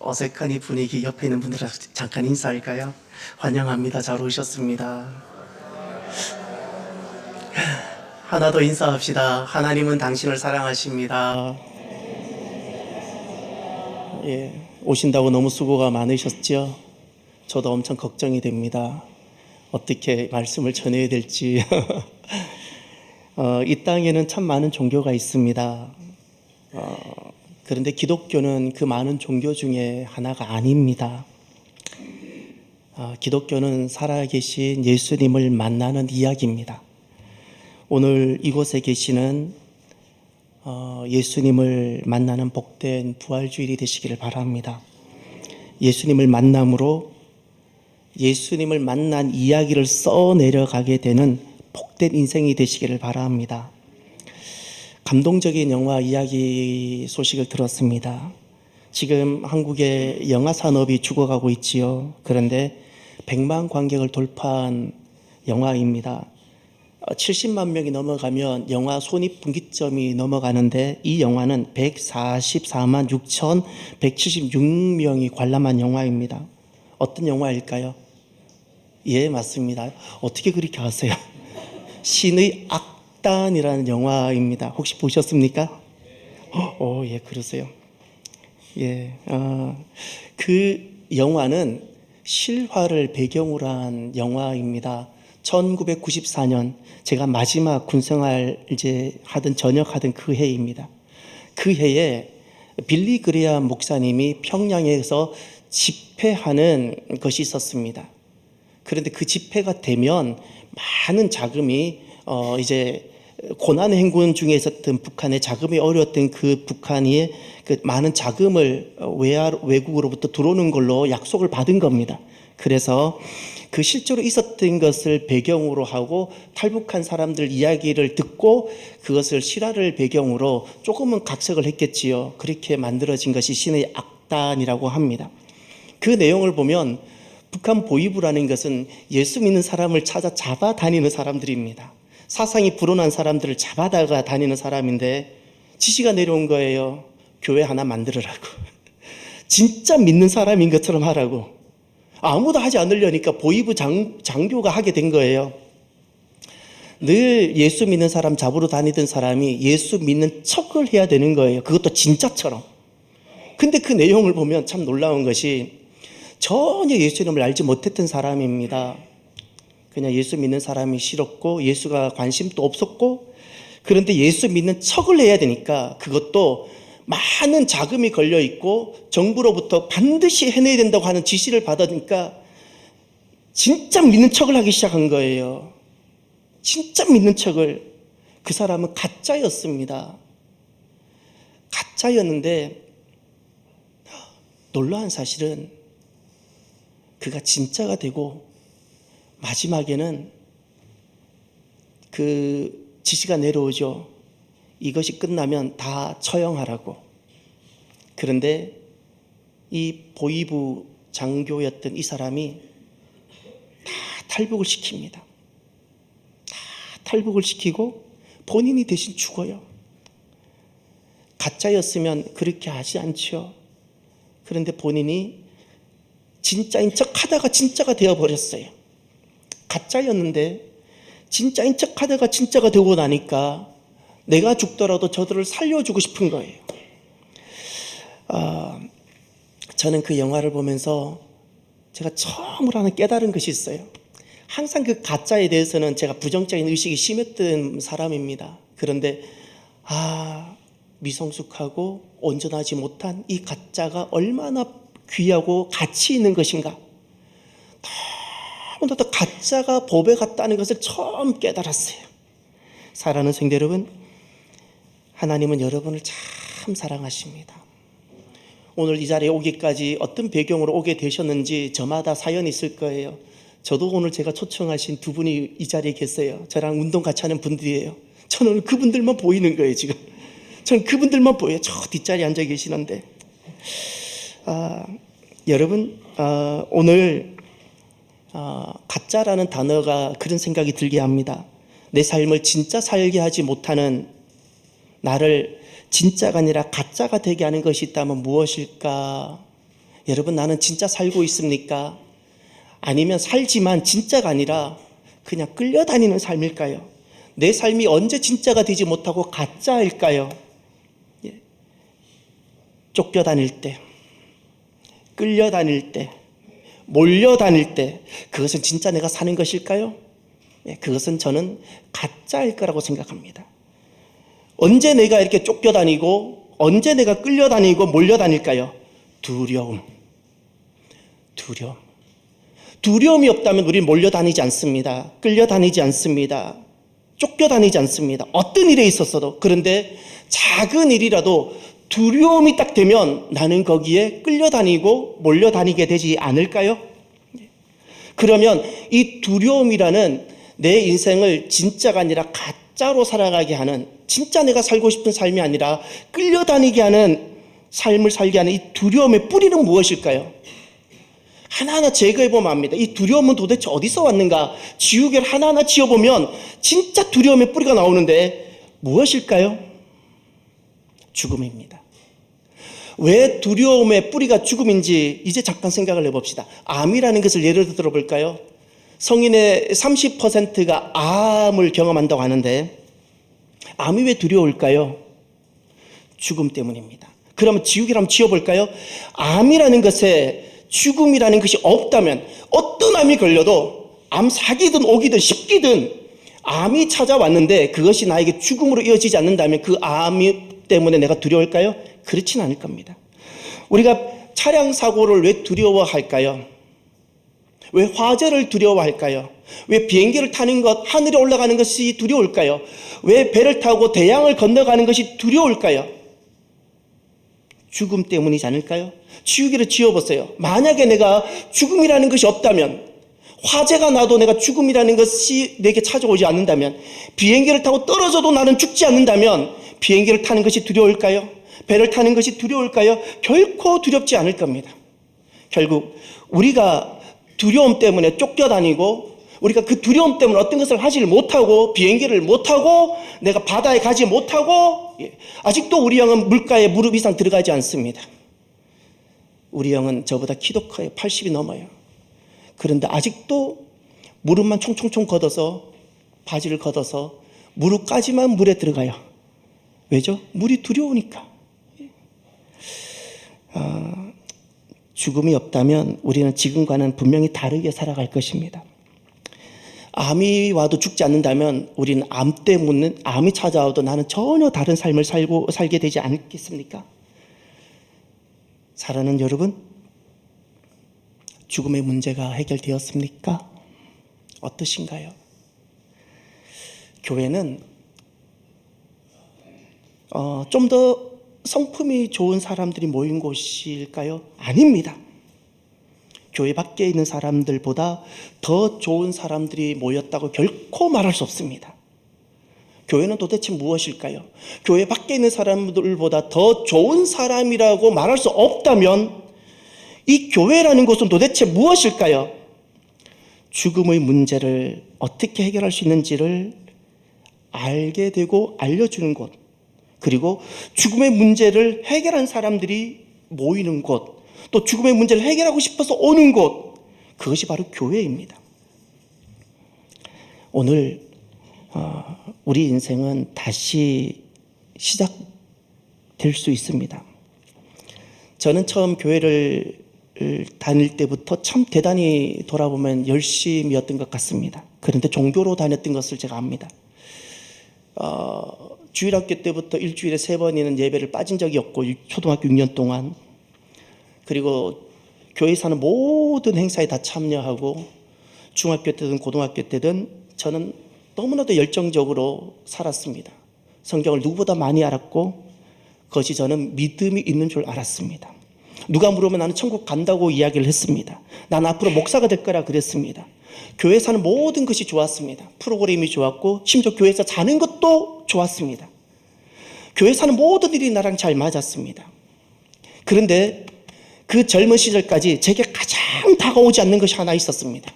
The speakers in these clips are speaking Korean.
어색한 이 분위기 옆에 있는 분들랑 잠깐 인사할까요? 환영합니다. 잘 오셨습니다. 하나 더 인사합시다. 하나님은 당신을 사랑하십니다. 오신다고 너무 수고가 많으셨죠? 저도 엄청 걱정이 됩니다. 어떻게 말씀을 전해야 될지. 이 땅에는 참 많은 종교가 있습니다. 그런데 기독교는 그 많은 종교 중에 하나가 아닙니다. 기독교는 살아계신 예수님을 만나는 이야기입니다. 오늘 이곳에 계시는 예수님을 만나는 복된 부활주일이 되시기를 바랍니다. 예수님을 만남으로 예수님을 만난 이야기를 써내려가게 되는 복된 인생이 되시기를 바랍니다. 감동적인 영화 이야기 소식을 들었습니다. 지금 한국의 영화 산업이 죽어가고 있지요. 그런데 100만 관객을 돌파한 영화입니다. 70만 명이 넘어가면 영화 손익분기점이 넘어가는데 이 영화는 144만 6,176명이 관람한 영화입니다. 어떤 영화일까요? 예, 맞습니다. 어떻게 그렇게 아세요? 신의 악단이라는 영화입니다. 혹시 보셨습니까? 예, 그러세요. 예, 그 영화는 실화를 배경으로 한 영화입니다. 1994년 제가 마지막 군생활 하던 전역하던 그 해입니다. 그 해에 빌리 그레이엄 목사님이 평양에서 집회하는 것이 있었습니다. 그런데 그 집회가 되면 많은 자금이 고난 행군 중에 있었던 북한의 자금이 어려웠던 그 북한이 그 많은 자금을 외국으로부터 들어오는 걸로 약속을 받은 겁니다. 그래서 그 실제로 있었던 것을 배경으로 하고 탈북한 사람들 이야기를 듣고 그것을 실화를 배경으로 조금은 각색을 했겠지요. 그렇게 만들어진 것이 신의 악단이라고 합니다. 그 내용을 보면 북한 보위부라는 것은 예수 믿는 사람을 찾아 잡아다니는 사람들입니다. 사상이 불온한 사람들을 잡아다가 다니는 사람인데 지시가 내려온 거예요. 교회 하나 만들으라고. 진짜 믿는 사람인 것처럼 하라고. 아무도 하지 않으려니까 보위부 장교가 하게 된 거예요. 늘 예수 믿는 사람 잡으러 다니던 사람이 예수 믿는 척을 해야 되는 거예요. 그것도 진짜처럼. 근데 그 내용을 보면 참 놀라운 것이 전혀 예수님을 알지 못했던 사람입니다. 그냥 예수 믿는 사람이 싫었고 예수가 관심도 없었고, 그런데 예수 믿는 척을 해야 되니까 그것도 많은 자금이 걸려있고 정부로부터 반드시 해내야 된다고 하는 지시를 받으니까 진짜 믿는 척을 하기 시작한 거예요. 진짜 믿는 척을. 그 사람은 가짜였습니다. 가짜였는데 놀라운 사실은 그가 진짜가 되고 마지막에는 그 지시가 내려오죠. 이것이 끝나면 다 처형하라고. 그런데 이 보위부 장교였던 이 사람이 다 탈북을 시킵니다. 다 탈북을 시키고 본인이 대신 죽어요. 가짜였으면 그렇게 하지 않죠. 그런데 본인이 진짜인 척 하다가 진짜가 되어버렸어요. 가짜였는데 진짜인 척 하다가 진짜가 되고 나니까 내가 죽더라도 저들을 살려주고 싶은 거예요. 저는 그 영화를 보면서 제가 처음으로 하나 깨달은 것이 있어요. 항상 그 가짜에 대해서는 제가 부정적인 의식이 심했던 사람입니다. 그런데 미성숙하고 온전하지 못한 이 가짜가 얼마나 귀하고 가치 있는 것인가. 너무나도 가짜가 법에 같다는 것을 처음 깨달았어요. 사랑하는 성도 여러분, 하나님은 여러분을 참 사랑하십니다. 오늘 이 자리에 오기까지 어떤 배경으로 오게 되셨는지 저마다 사연이 있을 거예요. 저도 오늘 제가 초청하신 두 분이 이 자리에 계세요. 저랑 운동 같이 하는 분들이에요. 저는 오늘 그분들만 보이는 거예요. 지금 저는 그분들만 보여요. 저 뒷자리에 앉아 계시는데 여러분, 오늘 가짜라는 단어가 그런 생각이 들게 합니다. 내 삶을 진짜 살게 하지 못하는, 나를 진짜가 아니라 가짜가 되게 하는 것이 있다면 무엇일까? 여러분, 나는 진짜 살고 있습니까? 아니면 살지만 진짜가 아니라 그냥 끌려다니는 삶일까요? 내 삶이 언제 진짜가 되지 못하고 가짜일까요? 쫓겨다닐 때, 끌려다닐 때, 몰려다닐 때, 그것은 진짜 내가 사는 것일까요? 그것은 저는 가짜일 거라고 생각합니다. 언제 내가 이렇게 쫓겨다니고 언제 내가 끌려다니고 몰려다닐까요? 두려움. 두려움이 없다면 우리는 몰려다니지 않습니다. 끌려다니지 않습니다. 쫓겨다니지 않습니다. 어떤 일에 있었어도. 그런데 작은 일이라도 두려움이 딱 되면 나는 거기에 끌려다니고 몰려다니게 되지 않을까요? 그러면 이 두려움이라는 내 인생을 진짜가 아니라 가짜로 살아가게 하는, 진짜 내가 살고 싶은 삶이 아니라 끌려다니게 하는 삶을 살게 하는 이 두려움의 뿌리는 무엇일까요? 하나하나 제거해보면 압니다. 이 두려움은 도대체 어디서 왔는가? 지우개를 하나하나 지어보면 진짜 두려움의 뿌리가 나오는데 무엇일까요? 죽음입니다. 왜 두려움의 뿌리가 죽음인지 이제 잠깐 생각을 해봅시다. 암이라는 것을 예를 들어볼까요? 성인의 30%가 암을 경험한다고 하는데 암이 왜 두려울까요? 죽음 때문입니다. 그러면 지우개를 한번 지어볼까요? 암이라는 것에 죽음이라는 것이 없다면 어떤 암이 걸려도 암 사기든 오기든 십기든 암이 찾아왔는데 그것이 나에게 죽음으로 이어지지 않는다면 그 암 때문에 내가 두려울까요? 그렇진 않을 겁니다. 우리가 차량 사고를 왜 두려워할까요? 왜 화재를 두려워할까요? 왜 비행기를 타는 것, 하늘에 올라가는 것이 두려울까요? 왜 배를 타고 대양을 건너가는 것이 두려울까요? 죽음 때문이지 않을까요? 지우개를 지어보세요. 만약에 내가 죽음이라는 것이 없다면, 화재가 나도 내가 죽음이라는 것이 내게 찾아오지 않는다면, 비행기를 타고 떨어져도 나는 죽지 않는다면 비행기를 타는 것이 두려울까요? 배를 타는 것이 두려울까요? 결코 두렵지 않을 겁니다. 결국 우리가 두려움 때문에 쫓겨다니고, 우리가 그 두려움 때문에 어떤 것을 하지 못하고, 비행기를 못하고, 내가 바다에 가지 못하고, 아직도 우리 영은 물가에 무릎 이상 들어가지 않습니다. 우리 영은 저보다 키도 커요. 80이 넘어요. 그런데 아직도 무릎만 총총총 걷어서, 바지를 걷어서 무릎까지만 물에 들어가요. 왜죠? 물이 두려우니까. 죽음이 없다면 우리는 지금과는 분명히 다르게 살아갈 것입니다. 암이 와도 죽지 않는다면 우리는 암 때문에, 암이 찾아와도 나는 전혀 다른 삶을 살게 되지 않겠습니까? 사랑하는 여러분, 죽음의 문제가 해결되었습니까? 어떠신가요? 교회는 좀 더 성품이 좋은 사람들이 모인 곳일까요? 아닙니다. 교회 밖에 있는 사람들보다 더 좋은 사람들이 모였다고 결코 말할 수 없습니다. 교회는 도대체 무엇일까요? 교회 밖에 있는 사람들보다 더 좋은 사람이라고 말할 수 없다면 이 교회라는 곳은 도대체 무엇일까요? 죽음의 문제를 어떻게 해결할 수 있는지를 알게 되고 알려주는 곳, 그리고 죽음의 문제를 해결한 사람들이 모이는 곳, 또 죽음의 문제를 해결하고 싶어서 오는 곳, 그것이 바로 교회입니다. 오늘 우리 인생은 다시 시작될 수 있습니다. 저는 처음 교회를 다닐 때부터 참 대단히 돌아보면 열심이었던 것 같습니다. 그런데 종교로 다녔던 것을 제가 압니다. 주일학교 때부터 일주일에 3번이는 예배를 빠진 적이 없고, 초등학교 6년 동안. 그리고 교회에서 하는 모든 행사에 다 참여하고, 중학교 때든 고등학교 때든 저는 너무나도 열정적으로 살았습니다. 성경을 누구보다 많이 알았고, 그것이 저는 믿음이 있는 줄 알았습니다. 누가 물으면 나는 천국 간다고 이야기를 했습니다. 난 앞으로 목사가 될 거라 그랬습니다. 교회에서 하는 모든 것이 좋았습니다. 프로그램이 좋았고, 심지어 교회에서 자는 것도 좋았습니다. 교회에서 하는 모든 일이 나랑 잘 맞았습니다. 그런데 그 젊은 시절까지 제게 가장 다가오지 않는 것이 하나 있었습니다.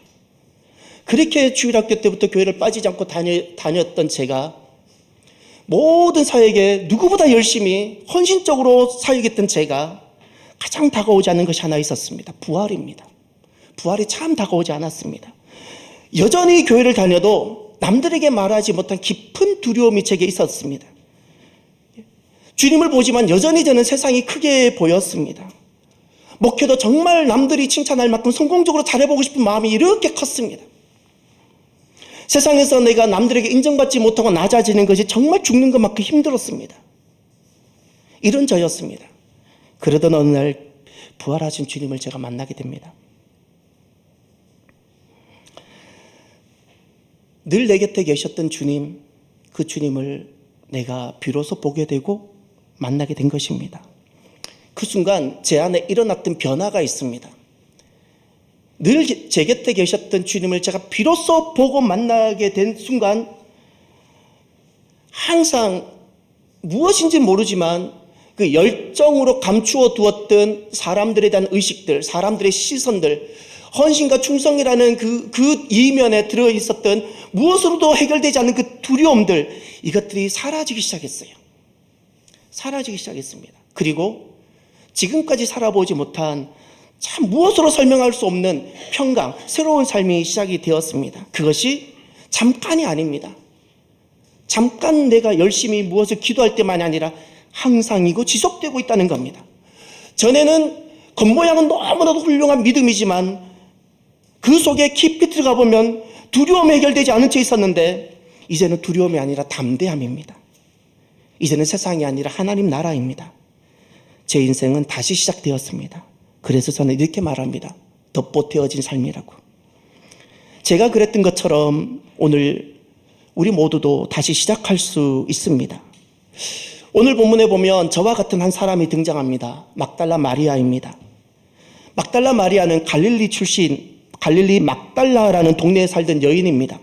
그렇게 주일학교 때부터 교회를 빠지지 않고 다녔던 제가 모든 사역에 누구보다 열심히 헌신적으로 사역했던 제가 가장 다가오지 않는 것이 하나 있었습니다. 부활입니다. 부활이 참 다가오지 않았습니다. 여전히 교회를 다녀도 남들에게 말하지 못한 깊은 두려움이 제게 있었습니다. 주님을 보지만 여전히 저는 세상이 크게 보였습니다. 목회도 정말 남들이 칭찬할 만큼 성공적으로 잘해보고 싶은 마음이 이렇게 컸습니다. 세상에서 내가 남들에게 인정받지 못하고 낮아지는 것이 정말 죽는 것만큼 힘들었습니다. 이런 저였습니다. 그러던 어느 날 부활하신 주님을 제가 만나게 됩니다. 늘 내 곁에 계셨던 주님, 그 주님을 내가 비로소 보게 되고 만나게 된 것입니다. 그 순간 제 안에 일어났던 변화가 있습니다. 늘 제 곁에 계셨던 주님을 제가 비로소 보고 만나게 된 순간 항상 무엇인지 모르지만 그 열정으로 감추어 두었던 사람들에 대한 의식들, 사람들의 시선들, 헌신과 충성이라는 그 이면에 들어있었던 무엇으로도 해결되지 않는 그 두려움들, 이것들이 사라지기 시작했어요. 사라지기 시작했습니다. 그리고 지금까지 살아보지 못한 참 무엇으로 설명할 수 없는 평강, 새로운 삶이 시작이 되었습니다. 그것이 잠깐이 아닙니다. 잠깐 내가 열심히 무엇을 기도할 때만이 아니라 항상이고 지속되고 있다는 겁니다. 전에는 겉모양은 너무나도 훌륭한 믿음이지만 그 속에 깊이 들어가 보면 두려움이 해결되지 않은 채 있었는데 이제는 두려움이 아니라 담대함입니다. 이제는 세상이 아니라 하나님 나라입니다. 제 인생은 다시 시작되었습니다. 그래서 저는 이렇게 말합니다. 덧보태어진 삶이라고. 제가 그랬던 것처럼 오늘 우리 모두도 다시 시작할 수 있습니다. 오늘 본문에 보면 저와 같은 한 사람이 등장합니다. 막달라 마리아입니다. 막달라 마리아는 갈릴리 출신, 갈릴리 막달라라는 동네에 살던 여인입니다.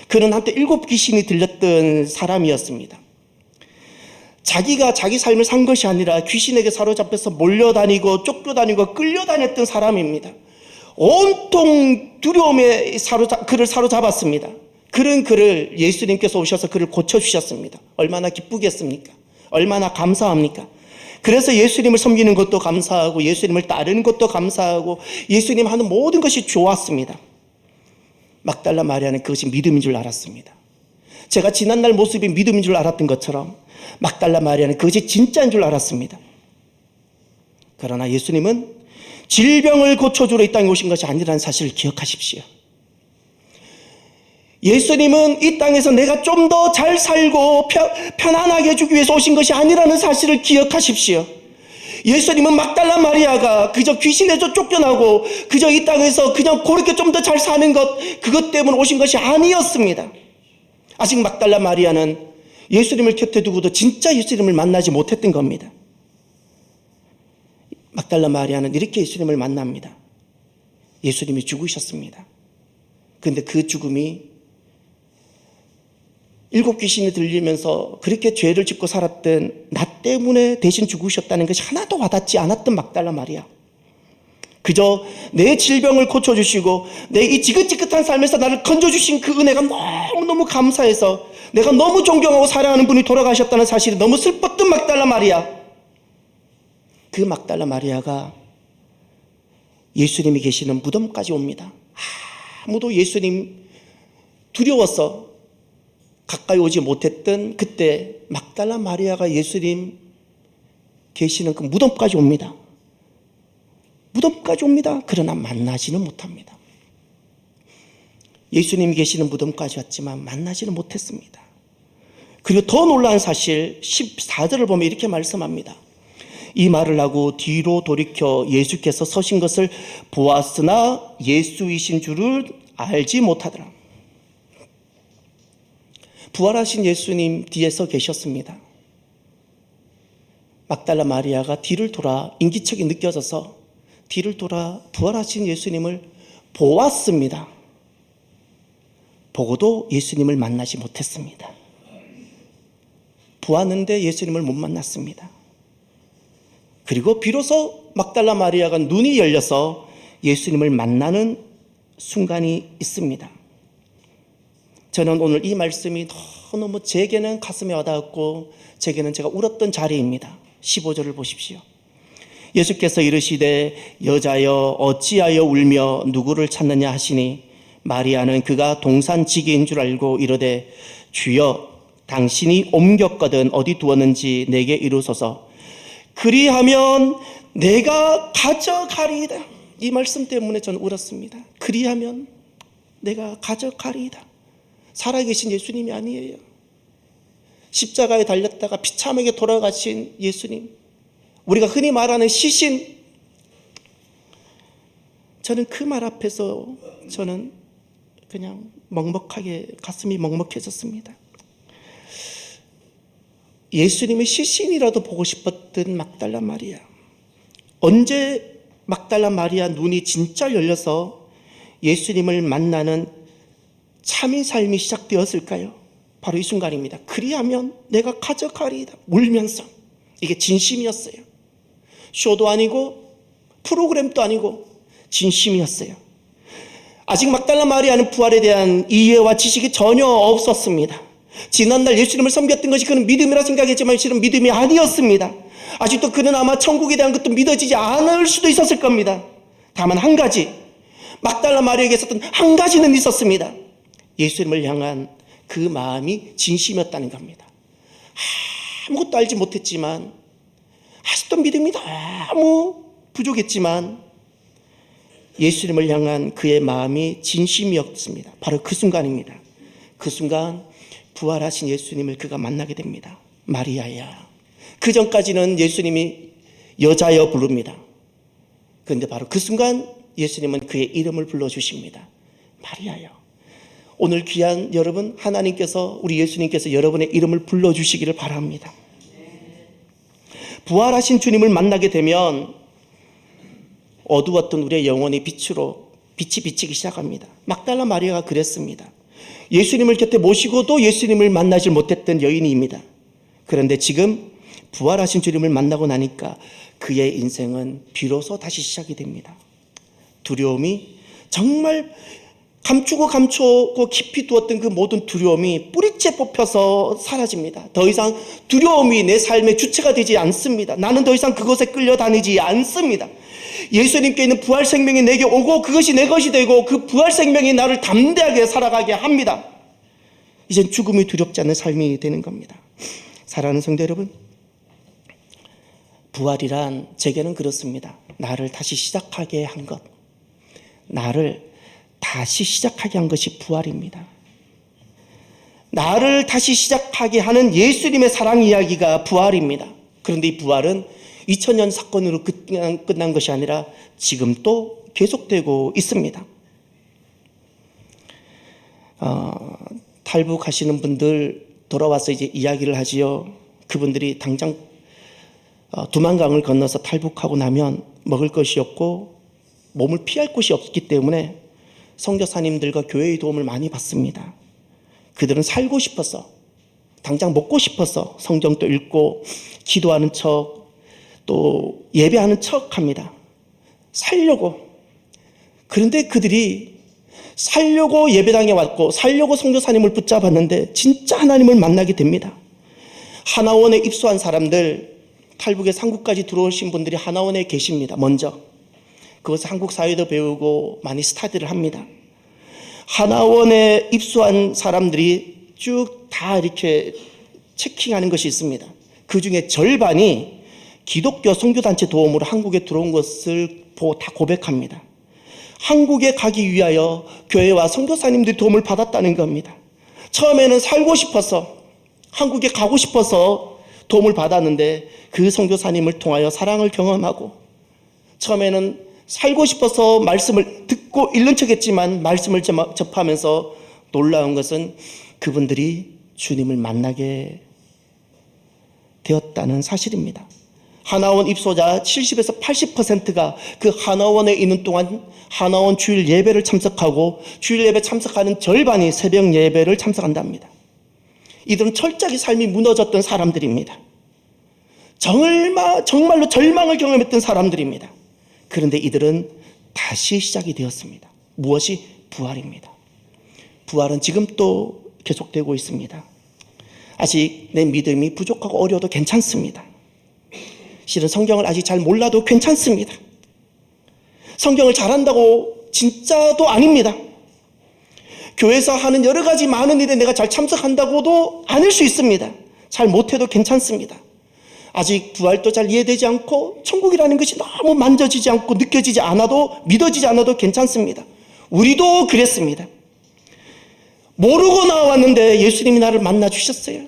그는 한때 7 귀신이 들렸던 사람이었습니다. 자기가 자기 삶을 산 것이 아니라 귀신에게 사로잡혀서 몰려다니고 쫓겨다니고 끌려다녔던 사람입니다. 온통 두려움에 그를 사로잡았습니다. 그런 그를 예수님께서 오셔서 그를 고쳐주셨습니다. 얼마나 기쁘겠습니까? 얼마나 감사합니까? 그래서 예수님을 섬기는 것도 감사하고 예수님을 따르는 것도 감사하고 예수님 하는 모든 것이 좋았습니다. 막달라 마리아는 그것이 믿음인 줄 알았습니다. 제가 지난날 모습이 믿음인 줄 알았던 것처럼 막달라 마리아는 그것이 진짜인 줄 알았습니다. 그러나 예수님은 질병을 고쳐주러 이 땅에 오신 것이 아니라는 사실을 기억하십시오. 예수님은 이 땅에서 내가 좀 더 잘 살고 편안하게 해주기 위해서 오신 것이 아니라는 사실을 기억하십시오. 예수님은 막달라 마리아가 그저 귀신에서 쫓겨나고 그저 이 땅에서 그냥 그렇게 좀 더 잘 사는 것, 그것 때문에 오신 것이 아니었습니다. 아직 막달라 마리아는 예수님을 곁에 두고도 진짜 예수님을 만나지 못했던 겁니다. 막달라 마리아는 이렇게 예수님을 만납니다. 예수님이 죽으셨습니다. 그런데 그 죽음이 7 귀신이 들리면서 그렇게 죄를 짓고 살았던 나 때문에 대신 죽으셨다는 것이 하나도 와닿지 않았던 막달라 마리아. 그저 내 질병을 고쳐주시고 내 이 지긋지긋한 삶에서 나를 건져주신 그 은혜가 너무너무 감사해서 내가 너무 존경하고 사랑하는 분이 돌아가셨다는 사실이 너무 슬펐던 막달라 마리아. 그 막달라 마리아가 예수님이 계시는 무덤까지 옵니다. 아무도 예수님 두려워서 가까이 오지 못했던 그때 막달라 마리아가 예수님 계시는 그 무덤까지 옵니다. 무덤까지 옵니다. 그러나 만나지는 못합니다. 예수님이 계시는 무덤까지 왔지만 만나지는 못했습니다. 그리고 더 놀라운 사실 14절을 보면 이렇게 말씀합니다. 이 말을 하고 뒤로 돌이켜 예수께서 서신 것을 보았으나 예수이신 줄을 알지 못하더라. 부활하신 예수님 뒤에 서 계셨습니다. 막달라 마리아가 뒤를 돌아 인기척이 느껴져서 뒤를 돌아 부활하신 예수님을 보았습니다. 보고도 예수님을 만나지 못했습니다. 보았는데 예수님을 못 만났습니다. 그리고 비로소 막달라 마리아가 눈이 열려서 예수님을 만나는 순간이 있습니다. 저는 오늘 이 말씀이 너무너무 제게는 가슴에 와닿았고 제게는 제가 울었던 자리입니다. 15절을 보십시오. 예수께서 이르시되 여자여 어찌하여 울며 누구를 찾느냐 하시니 마리아는 그가 동산지기인 줄 알고 이르되 주여 당신이 옮겼거든 어디 두었는지 내게 이루소서. 그리하면 내가 가져가리이다. 이 말씀 때문에 저는 울었습니다. 그리하면 내가 가져가리이다. 살아계신 예수님이 아니에요. 십자가에 달렸다가 비참하게 돌아가신 예수님, 우리가 흔히 말하는 시신. 저는 그 말 앞에서 저는 그냥 먹먹하게 가슴이 먹먹해졌습니다. 예수님의 시신이라도 보고 싶었던 막달라 마리아. 언제 막달라 마리아 눈이 진짜 열려서 예수님을 만나는 참인 삶이 시작되었을까요? 바로 이 순간입니다. 그리하면 내가 가져가리이다. 울면서. 이게 진심이었어요. 쇼도 아니고 프로그램도 아니고 진심이었어요. 아직 막달라 마리아는 부활에 대한 이해와 지식이 전혀 없었습니다. 지난날 예수님을 섬겼던 것이 그는 믿음이라 생각했지만 실은 믿음이 아니었습니다. 아직도 그는 아마 천국에 대한 것도 믿어지지 않을 수도 있었을 겁니다. 다만 한 가지, 막달라 마리아에게 있었던 한 가지는 있었습니다. 예수님을 향한 그 마음이 진심이었다는 겁니다. 아무것도 알지 못했지만, 아직도 믿음이 너무 부족했지만 예수님을 향한 그의 마음이 진심이었습니다. 바로 그 순간입니다. 그 순간 부활하신 예수님을 그가 만나게 됩니다. 마리아야. 그 전까지는 예수님이 여자여 부릅니다. 그런데 바로 그 순간 예수님은 그의 이름을 불러주십니다. 마리아여. 오늘 귀한 여러분, 하나님께서, 우리 예수님께서 여러분의 이름을 불러주시기를 바랍니다. 부활하신 주님을 만나게 되면 어두웠던 우리의 영혼의 빛으로 빛이 비치기 시작합니다. 막달라 마리아가 그랬습니다. 예수님을 곁에 모시고도 예수님을 만나지 못했던 여인입니다. 그런데 지금 부활하신 주님을 만나고 나니까 그의 인생은 비로소 다시 시작이 됩니다. 두려움이 정말 감추고 깊이 두었던 그 모든 두려움이 뿌리째 뽑혀서 사라집니다. 더 이상 두려움이 내 삶의 주체가 되지 않습니다. 나는 더 이상 그것에 끌려다니지 않습니다. 예수님께 있는 부활 생명이 내게 오고 그것이 내 것이 되고 그 부활 생명이 나를 담대하게 살아가게 합니다. 이젠 죽음이 두렵지 않은 삶이 되는 겁니다. 사랑하는 성도 여러분, 부활이란 제게는 그렇습니다. 나를 다시 시작하게 한 것, 나를 다시 시작하게 한 것이 부활입니다. 나를 다시 시작하게 하는 예수님의 사랑 이야기가 부활입니다. 그런데 이 부활은 2000년 사건으로 끝난 것이 아니라 지금 또 계속되고 있습니다. 탈북하시는 분들 돌아와서 이제 이야기를 하지요. 그분들이 당장 두만강을 건너서 탈북하고 나면 먹을 것이 없고 몸을 피할 곳이 없기 때문에 선교사님들과 교회의 도움을 많이 받습니다. 그들은 살고 싶어서, 당장 먹고 싶어서 성경도 읽고 기도하는 척, 또 예배하는 척 합니다. 살려고. 그런데 그들이 살려고 예배당에 왔고 살려고 선교사님을 붙잡았는데 진짜 하나님을 만나게 됩니다. 하나원에 입소한 사람들, 탈북에서 한국까지 들어오신 분들이 하나원에 계십니다. 먼저 그것을 한국 사회도 배우고 많이 스타디를 합니다. 하나원에 입소한 사람들이 쭉 다 이렇게 체킹하는 것이 있습니다. 그 중에 절반이 기독교 선교단체 도움으로 한국에 들어온 것을 보고 다 고백합니다. 한국에 가기 위하여 교회와 선교사님들이 도움을 받았다는 겁니다. 처음에는 살고 싶어서, 한국에 가고 싶어서 도움을 받았는데 그 선교사님을 통하여 사랑을 경험하고, 처음에는 살고 싶어서 말씀을 듣고 읽는 척했지만 말씀을 접하면서 놀라운 것은 그분들이 주님을 만나게 되었다는 사실입니다. 하나원 입소자 70에서 80%가 그 하나원에 있는 동안 하나원 주일 예배를 참석하고 주일 예배 참석하는 절반이 새벽 예배를 참석한답니다. 이들은 철저하게 삶이 무너졌던 사람들입니다. 정말로 절망을 경험했던 사람들입니다. 그런데 이들은 다시 시작이 되었습니다. 무엇이? 부활입니다. 부활은 지금 또 계속되고 있습니다. 아직 내 믿음이 부족하고 어려워도 괜찮습니다. 실은 성경을 아직 잘 몰라도 괜찮습니다. 성경을 잘한다고 진짜도 아닙니다. 교회에서 하는 여러 가지 많은 일에 내가 잘 참석한다고도 아닐 수 있습니다. 잘 못해도 괜찮습니다. 아직 부활도 잘 이해되지 않고 천국이라는 것이 너무 만져지지 않고 느껴지지 않아도 믿어지지 않아도 괜찮습니다. 우리도 그랬습니다. 모르고 나왔는데 예수님이 나를 만나 주셨어요.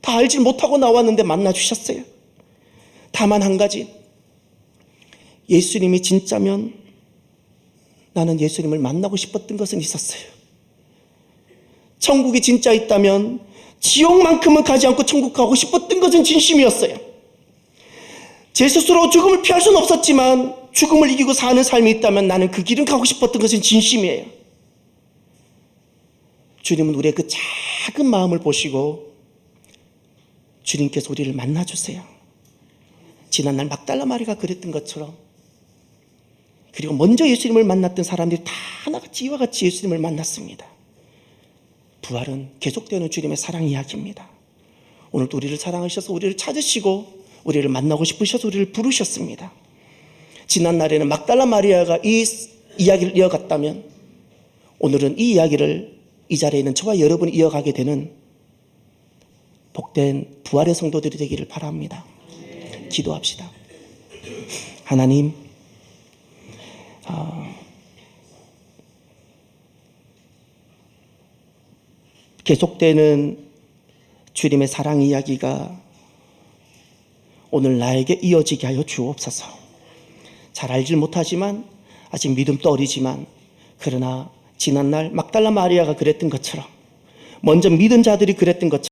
다 알지 못하고 나왔는데 만나 주셨어요. 다만 한 가지, 예수님이 진짜면 나는 예수님을 만나고 싶었던 것은 있었어요. 천국이 진짜 있다면 지옥만큼은 가지 않고 천국 가고 싶었던 것은 진심이었어요. 제 스스로 죽음을 피할 수는 없었지만 죽음을 이기고 사는 삶이 있다면 나는 그 길은 가고 싶었던 것은 진심이에요. 주님은 우리의 그 작은 마음을 보시고 주님께서 우리를 만나주세요. 지난날 막달라 마리가 그랬던 것처럼, 그리고 먼저 예수님을 만났던 사람들이 다 하나같이 이와 같이 예수님을 만났습니다. 부활은 계속되는 주님의 사랑 이야기입니다. 오늘도 우리를 사랑하셔서 우리를 찾으시고 우리를 만나고 싶으셔서 우리를 부르셨습니다. 지난날에는 막달라 마리아가 이 이야기를 이어갔다면 오늘은 이 이야기를 이 자리에 있는 저와 여러분이 이어가게 되는 복된 부활의 성도들이 되기를 바랍니다. 기도합시다. 하나님, 계속되는 주님의 사랑 이야기가 오늘 나에게 이어지게 하여 주옵소서. 잘 알질 못하지만 아직 믿음도 어리지만, 그러나 지난날 막달라 마리아가 그랬던 것처럼, 먼저 믿은 자들이 그랬던 것처럼